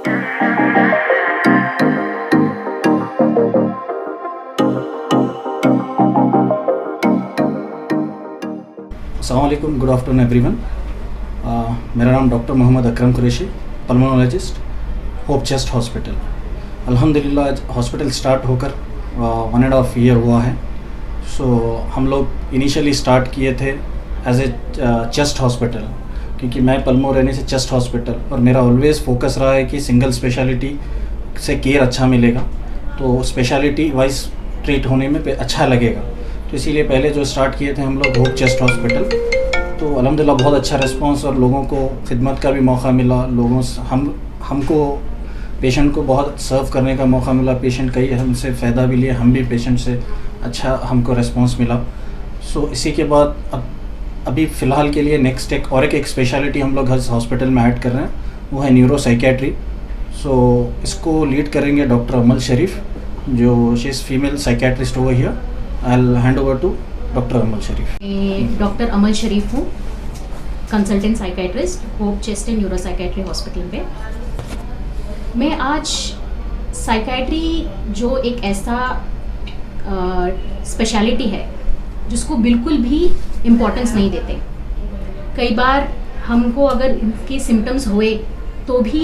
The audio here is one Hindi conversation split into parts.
अस्सलाम वालेकुम, गुड आफ्टरनून एवरीवन। मेरा नाम doctor Mohammad Akram Qureshi, pulmonologist, Hope Chest Hospital. अल्हम्दुलिल्लाह आज हॉस्पिटल स्टार्ट होकर 1.5 ईयर हुआ है। हम लोग इनिशियली स्टार्ट किए थे एज ए चेस्ट हॉस्पिटल, क्योंकि मैं पल्मो रहने से चेस्ट हॉस्पिटल, और मेरा ऑलवेज़ फोकस रहा है कि सिंगल स्पेशलिटी से केयर अच्छा मिलेगा, तो स्पेशलिटी वाइज ट्रीट होने में अच्छा लगेगा। तो इसीलिए पहले जो स्टार्ट किए थे हम लोग होप चेस्ट हॉस्पिटल, तो अल्हम्दुलिल्लाह बहुत अच्छा रिस्पांस और लोगों को खिदमत का भी मौका मिला। हमको पेशेंट को बहुत सर्व करने का मौका मिला। पेशेंट कई हमसे फ़ायदा भी लिए, हम भी पेशेंट से अच्छा हमको रिस्पांस मिला। इसी के बाद अभी फ़िलहाल के लिए नेक्स्ट एक स्पेशलिटी हम लोग हॉस्पिटल में ऐड कर रहे हैं, वो है न्यूरो साइकेट्री। इसको लीड करेंगे डॉक्टर अमल शरीफ, जो she is female psychiatrist over here. I'll hand over to doctor Amal Sharif. Doctor Amal Sharif हूँ, consultant psychiatrist, Hope Chest and Neuro Psychiatry Hospital पे। मैं आज साइकेट्री जो एक ऐसा स्पेशलिटी है जिसको बिल्कुल भी इम्पोर्टेंस नहीं देते। कई बार हमको अगर इनके सिम्टम्स हुए तो भी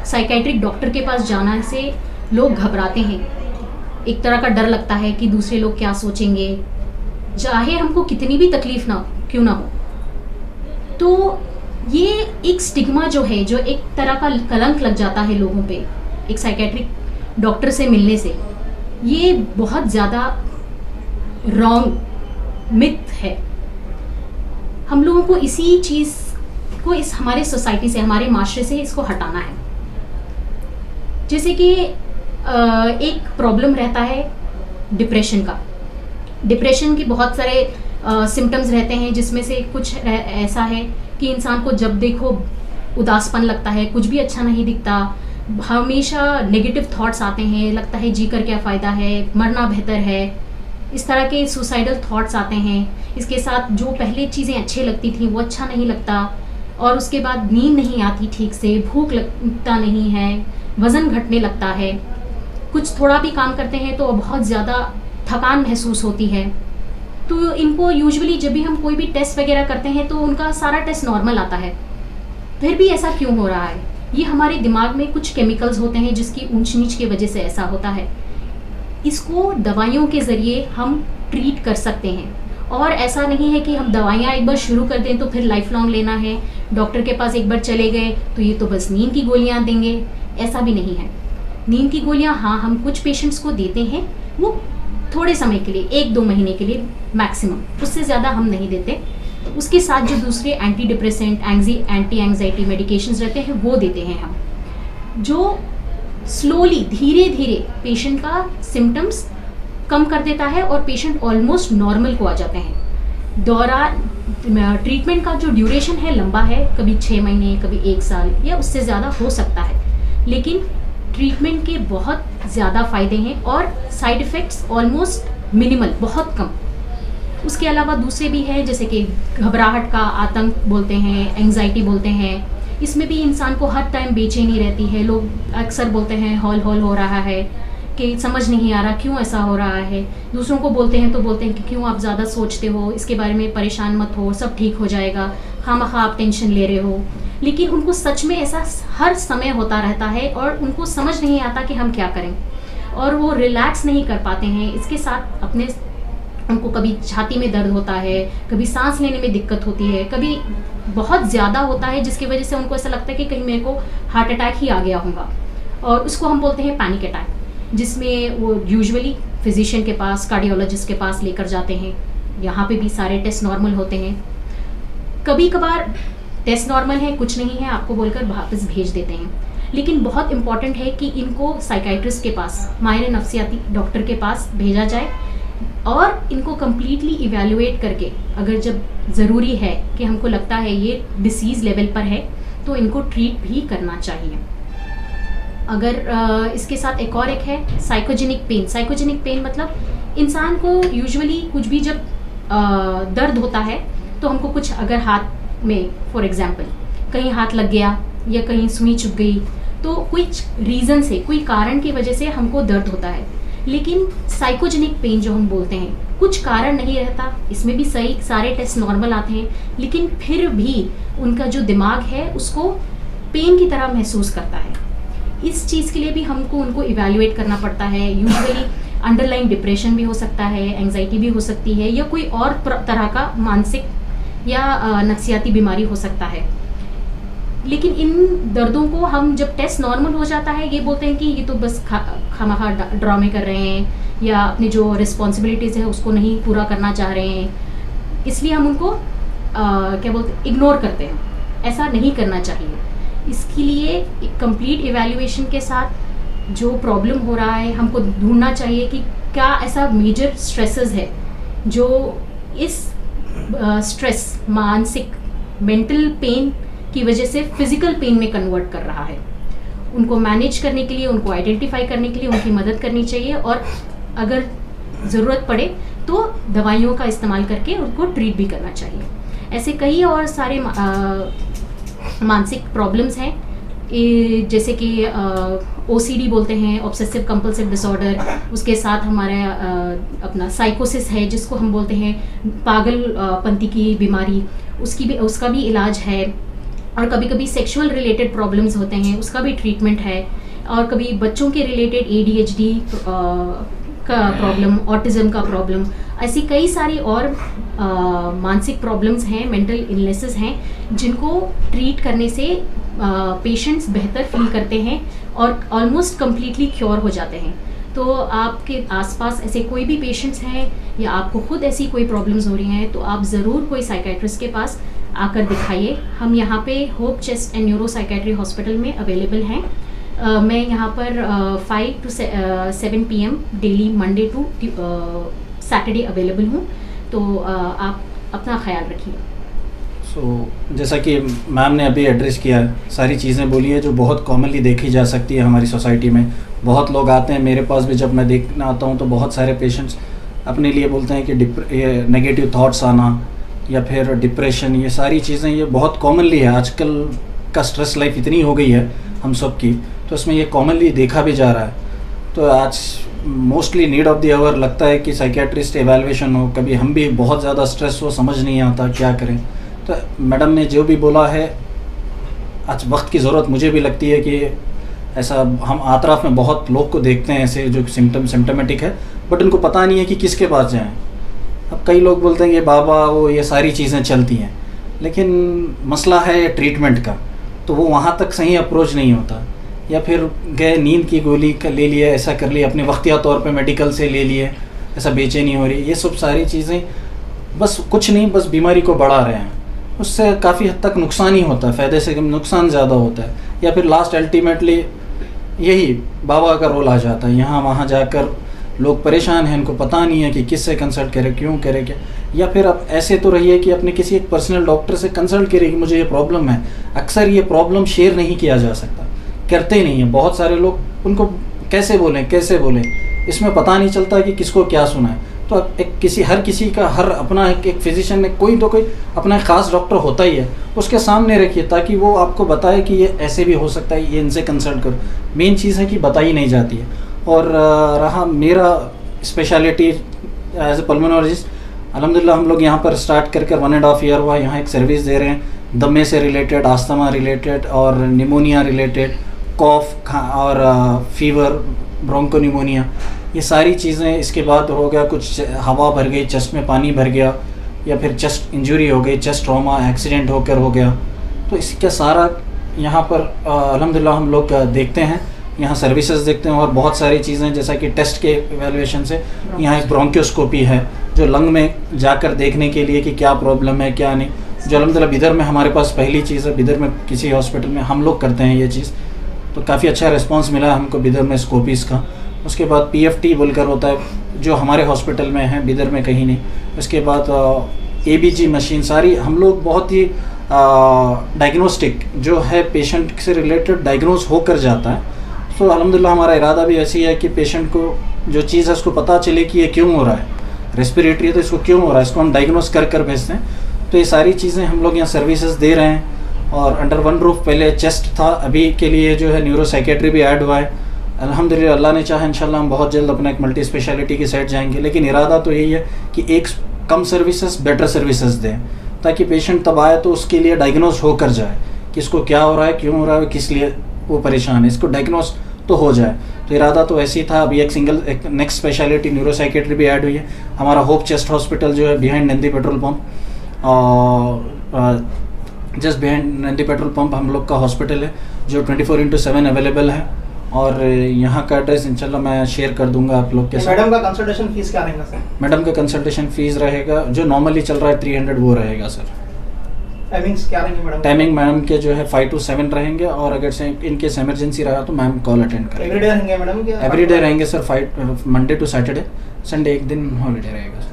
साइकेट्रिक डॉक्टर के पास जाना से लोग घबराते हैं। एक तरह का डर लगता है कि दूसरे लोग क्या सोचेंगे, चाहे हमको कितनी भी तकलीफ ना क्यों ना हो। तो ये एक स्टिग्मा जो है, जो एक तरह का कलंक लग जाता है लोगों पे एक साइकेट्रिक डॉक्टर से मिलने से, ये बहुत ज़्यादा रॉन्ग मिथ है। हम लोगों को इसी चीज़ को इस हमारे सोसाइटी से, हमारे माशरे से इसको हटाना है। जैसे कि एक प्रॉब्लम रहता है डिप्रेशन का। डिप्रेशन के बहुत सारे सिम्टम्स रहते हैं, जिसमें से कुछ ऐसा है कि इंसान को जब देखो उदासपन लगता है, कुछ भी अच्छा नहीं दिखता, हमेशा नेगेटिव थॉट्स आते हैं, लगता है जी कर क्या फ़ायदा है, मरना बेहतर है, इस तरह के सुसाइडल थॉट्स आते हैं। इसके साथ जो पहले चीज़ें अच्छी लगती थी वो अच्छा नहीं लगता, और उसके बाद नींद नहीं आती ठीक से, भूख लगता नहीं है, वज़न घटने लगता है, कुछ थोड़ा भी काम करते हैं तो बहुत ज़्यादा थकान महसूस होती है। तो इनको यूजुअली जब भी हम कोई भी टेस्ट वगैरह करते हैं तो उनका सारा टेस्ट नॉर्मल आता है, फिर भी ऐसा क्यों हो रहा है? ये हमारे दिमाग में कुछ केमिकल्स होते हैं जिसकी ऊंच नीच की वजह से ऐसा होता है। इसको दवाइयों के ज़रिए हम ट्रीट कर सकते हैं, और ऐसा नहीं है कि हम दवाइयाँ एक बार शुरू कर दें तो फिर लाइफ लॉन्ग लेना है। डॉक्टर के पास एक बार चले गए तो ये तो बस नींद की गोलियाँ देंगे, ऐसा भी नहीं है। नींद की गोलियां हाँ हम कुछ पेशेंट्स को देते हैं, वो थोड़े समय के लिए, 1-2 महीने के लिए मैक्सिमम, उससे ज़्यादा हम नहीं देते। उसके साथ जो दूसरे anti depressant, anti anxiety medications रहते हैं वो देते हैं हम, जो स्लोली धीरे धीरे पेशेंट का सिम्टम्स कम कर देता है और पेशेंट ऑलमोस्ट नॉर्मल को आ जाते हैं। ट्रीटमेंट का जो ड्यूरेशन है लंबा है, कभी 6 महीने, कभी 1 साल या उससे ज़्यादा हो सकता है, लेकिन ट्रीटमेंट के बहुत ज़्यादा फ़ायदे हैं और साइड इफ़ेक्ट्स ऑलमोस्ट मिनिमल, बहुत कम। उसके अलावा दूसरे भी हैं, जैसे कि घबराहट का आतंक बोलते हैं, एंग्जाइटी बोलते हैं। इसमें भी इंसान को हर टाइम बेचैनी रहती है। लोग अक्सर बोलते हैं हॉल हॉल हो रहा है, कि समझ नहीं आ रहा क्यों ऐसा हो रहा है। दूसरों को बोलते हैं तो बोलते हैं कि क्यों आप ज़्यादा सोचते हो, इसके बारे में परेशान मत हो, सब ठीक हो जाएगा, खामखा आप टेंशन ले रहे हो। लेकिन उनको सच में ऐसा हर समय होता रहता है और उनको समझ नहीं आता कि हम क्या करें, और वो रिलैक्स नहीं कर पाते हैं। इसके साथ उनको कभी छाती में दर्द होता है, कभी सांस लेने में दिक्कत होती है, कभी बहुत ज़्यादा होता है जिसकी वजह से उनको ऐसा लगता है कि कहीं मेरे को हार्ट अटैक ही आ गया होगा, और उसको हम बोलते हैं पैनिक अटैक, जिसमें वो यूजुअली फिजिशियन के पास, कार्डियोलॉजिस्ट के पास लेकर जाते हैं। यहाँ पे भी सारे टेस्ट नॉर्मल होते हैं, कभी कभार टेस्ट नॉर्मल है, कुछ नहीं है, आपको बोलकर वापस भेज देते हैं। लेकिन बहुत इंपॉर्टेंट है कि इनको साइकाइट्रिस्ट के पास, माहिर नफ्सियाती डॉक्टर के पास भेजा जाए, और इनको कम्प्लीटली इवैल्यूएट करके, अगर जब ज़रूरी है कि हमको लगता है ये डिसीज़ लेवल पर है, तो इनको ट्रीट भी करना चाहिए। अगर इसके साथ एक है साइकोजेनिक पेन। साइकोजेनिक पेन मतलब इंसान को यूजुअली कुछ भी जब दर्द होता है तो हमको कुछ, अगर हाथ में फॉर एग्जांपल कहीं हाथ लग गया या कहीं सुई चुभ गई तो कुछ रीज़न से, कोई कारण की वजह से हमको दर्द होता है। लेकिन साइकोजेनिक पेन जो हम बोलते हैं, कुछ कारण नहीं रहता, इसमें भी सही सारे टेस्ट नॉर्मल आते हैं, लेकिन फिर भी उनका जो दिमाग है उसको पेन की तरह महसूस करता है। इस चीज़ के लिए भी हमको उनको इवैल्यूएट करना पड़ता है। यूजुअली अंडरलाइन डिप्रेशन भी हो सकता है, एंजाइटी भी हो सकती है, या कोई और तरह का मानसिक या नफसियाती बीमारी हो सकता है। लेकिन इन दर्दों को हम जब टेस्ट नॉर्मल हो जाता है, ये बोलते हैं कि ये तो बस खामखा ड्रामे कर रहे हैं, या अपनी जो रिस्पॉन्सिबिलिटीज़ है उसको नहीं पूरा करना चाह रहे हैं, इसलिए हम उनको क्या बोलते हैं, इग्नोर करते हैं। ऐसा नहीं करना चाहिए। इसके लिए कंप्लीट इवैल्यूएशन के साथ जो प्रॉब्लम हो रहा है, हमको ढूंढना चाहिए कि क्या ऐसा मेजर स्ट्रेसेस है जो इस स्ट्रेस, मानसिक मेंटल पेन की वजह से फिजिकल पेन में कन्वर्ट कर रहा है। उनको मैनेज करने के लिए, उनको आइडेंटिफाई करने के लिए उनकी मदद करनी चाहिए, और अगर ज़रूरत पड़े तो दवाइयों का इस्तेमाल करके उनको ट्रीट भी करना चाहिए। ऐसे कई और सारे मानसिक प्रॉब्लम्स हैं, जैसे कि OCD बोलते हैं, ऑब्सेसिव कंपल्सिव डिसऑर्डर। उसके साथ हमारा अपना साइकोसिस है, जिसको हम बोलते हैं पागलपंती की बीमारी, उसका भी इलाज है। और कभी कभी सेक्सुअल रिलेटेड प्रॉब्लम्स होते हैं, उसका भी ट्रीटमेंट है। और कभी बच्चों के रिलेटेड ADHD का प्रॉब्लम, ऑटिज़म का प्रॉब्लम, ऐसी कई सारी और मानसिक प्रॉब्लम्स हैं, मेंटल इलनेसेस हैं, जिनको ट्रीट करने से पेशेंट्स बेहतर फील करते हैं और ऑलमोस्ट कम्प्लीटली क्योर हो जाते हैं। तो आपके आसपास ऐसे कोई भी पेशेंट्स हैं, या आपको खुद ऐसी कोई प्रॉब्लम्स हो रही हैं, तो आप ज़रूर कोई साइकेट्रिस्ट के पास आकर दिखाइए। हम यहाँ पे Hope Chest and Neuro Psychiatry Hospital में अवेलेबल हैं। मैं यहाँ पर 5 to 7 PM daily Monday to Saturday available हूँ, तो आप अपना ख्याल रखिए। जैसा कि मैम ने अभी एड्रेस किया है, सारी चीज़ें बोली है जो बहुत कॉमनली देखी जा सकती है हमारी सोसाइटी में। बहुत लोग आते हैं, मेरे पास भी जब मैं देखना आता हूँ तो बहुत सारे पेशेंट्स अपने लिए बोलते हैं कि ये नेगेटिव थॉट्स आना या फिर डिप्रेशन, ये सारी चीज़ें ये बहुत कॉमनली है। आजकल का स्ट्रेस लाइफ इतनी हो गई है हम सब की, तो इसमें ये कॉमनली देखा भी जा रहा है। तो आज mostly need of the hour लगता है कि साइकेट्रिस्ट एवेलुएशन हो। कभी हम भी बहुत ज़्यादा स्ट्रेस हो, समझ नहीं आता क्या करें। तो मैडम ने जो भी बोला है, आज वक्त की ज़रूरत मुझे भी लगती है कि ऐसा हम आतराफ में बहुत लोग को देखते हैं ऐसे जो सिम्टमेटिक है, बट उनको पता नहीं है कि किसके पास जाएं। अब कई लोग बोलते हैं कि बाबा वो ये सारी चीज़ें चलती हैं, लेकिन मसला है ट्रीटमेंट का, तो वो वहाँ तक सही अप्रोच नहीं होता। या फिर गए नींद की गोली ले लिए, ऐसा कर लिए, अपने वक्तिया तौर पे मेडिकल से ले लिए, ऐसा बेचैनी हो रही, ये सब सारी चीज़ें बस कुछ नहीं, बस बीमारी को बढ़ा रहे हैं। उससे काफ़ी हद तक नुकसान ही होता है, फ़ायदे से कम नुकसान ज़्यादा होता है। या फिर लास्ट अल्टीमेटली यही बाबा का रोल आ जाता है। यहाँ वहाँ जाकर लोग परेशान हैं, उनको पता नहीं है कि किससे कंसल्ट करें, क्यों करें, क्या। या फिर अब ऐसे तो रहिए कि अपने किसी एक पर्सनल डॉक्टर से कंसल्ट करें कि मुझे ये प्रॉब्लम है। अक्सर ये प्रॉब्लम शेयर नहीं किया जा सकता, करते ही नहीं है बहुत सारे लोग, उनको कैसे बोलें, इसमें पता नहीं चलता कि किसको क्या सुना है। तो हर किसी का अपना एक फिजिशियन में कोई अपना ख़ास डॉक्टर होता ही है, उसके सामने रखिए ताकि वो आपको बताए कि ये ऐसे भी हो सकता है, ये इनसे कंसल्ट करो। मेन चीज़ है कि बताई नहीं जाती है। और रहा मेरा स्पेशलिटी एज ए पल्मोनोलॉजिस्ट, अल्हम्दुलिल्लाह हम लोग यहाँ पर स्टार्ट कर 1.5 ईयर हुआ, यहाँ एक सर्विस दे रहे हैं। दमे से रिलेटेड, आस्थमा रिलेटेड और निमोनिया रिलेटेड, कॉफ और फीवर, ब्रोंकोनिमोनिया, ये सारी चीज़ें। इसके बाद हो गया कुछ हवा भर गई, चेस्ट में पानी भर गया, या फिर चेस्ट इंजरी हो गई, चेस्ट ट्रॉमा, एक्सीडेंट होकर हो गया, तो इसका सारा यहाँ पर अल्हम्दुलिल्लाह हम लोग देखते हैं, यहाँ सर्विसेज देखते हैं। और बहुत सारी चीज़ें जैसा कि टेस्ट के एवेलुएशन से यहाँ एक ब्रोंकियोस्कोपी है जो लंग में जाकर देखने के लिए कि क्या प्रॉब्लम है क्या नहीं, जो अल्हम्दुलिल्लाह बिदर में हमारे पास पहली चीज़ है। बिदर में किसी हॉस्पिटल में हम लोग करते हैं ये चीज़, तो काफ़ी अच्छा रिस्पांस मिला हमको बिदर में स्कोपीज़ का। उसके बाद PFT बोलकर होता है जो हमारे हॉस्पिटल में है, बिदर में कहीं नहीं। उसके बाद ABG मशीन, सारी हम लोग बहुत ही डायग्नोस्टिक जो है पेशेंट से रिलेटेड डायग्नोज होकर जाता है। तो अल्हम्दुलिल्लाह हमारा इरादा भी ऐसी है कि पेशेंट को जो चीज़ है उसको पता चले कि ये क्यों हो रहा है, रेस्पिरेटरी है तो इसको क्यों हो रहा है, इसको हम डायग्नोज कर भेजते हैं। तो ये सारी चीज़ें हम लोग यहाँ सर्विसेज दे रहे हैं। और अंडर वन रूफ पहले चेस्ट था, अभी के लिए जो है न्यूरो साइकेट्री भी ऐड हुआ है। अल्हम्दुलिल्लाह, अल्लाह ने चाहा इंशाल्लाह हम बहुत जल्द अपना एक मल्टी स्पेशलिटी की साइड जाएंगे, लेकिन इरादा तो यही है कि एक कम सर्विसेज बेटर सर्विसेज दें, ताकि पेशेंट तब आए तो उसके लिए डायग्नोज होकर जाए कि इसको क्या हो रहा है, क्यों हो रहा है, किस लिए वो परेशान है, इसको डायग्नोज तो हो जाए। तो इरादा तो ऐसे ही था। अभी एक नेक्स्ट स्पेशलिटी न्यूरो साइकेट्री भी ऐड हुई है। हमारा होप चेस्ट हॉस्पिटल जो है बिहाइंड नंदी पेट्रोल पंप, और just behind Nandi petrol pump हम लोग का हॉस्पिटल है जो 24/7 अवेलेबल है। और यहाँ का एड्रेस इंशाल्लाह मैं शेयर कर दूंगा आप लोग के साथ। मैडम का कंसल्टेशन फीस क्या रहेगा सर? मैडम का कंसल्टेशन फीस रहेगा जो नॉर्मली चल रहा है 300 वो रहेगा सर। टाइमिंग्स क्या रहेंगे मैडम? टाइमिंग मैडम के जो है 5 to 7 रहेंगे, और अगर से इनकेस इमरजेंसी रहा तो मैम कॉल अटेंड करेंगे। एवरीडे रहेंगे मैडम? एवरीडे रहेंगे sir, Monday to Saturday, Sunday एक दिन हॉलीडे रहेगा।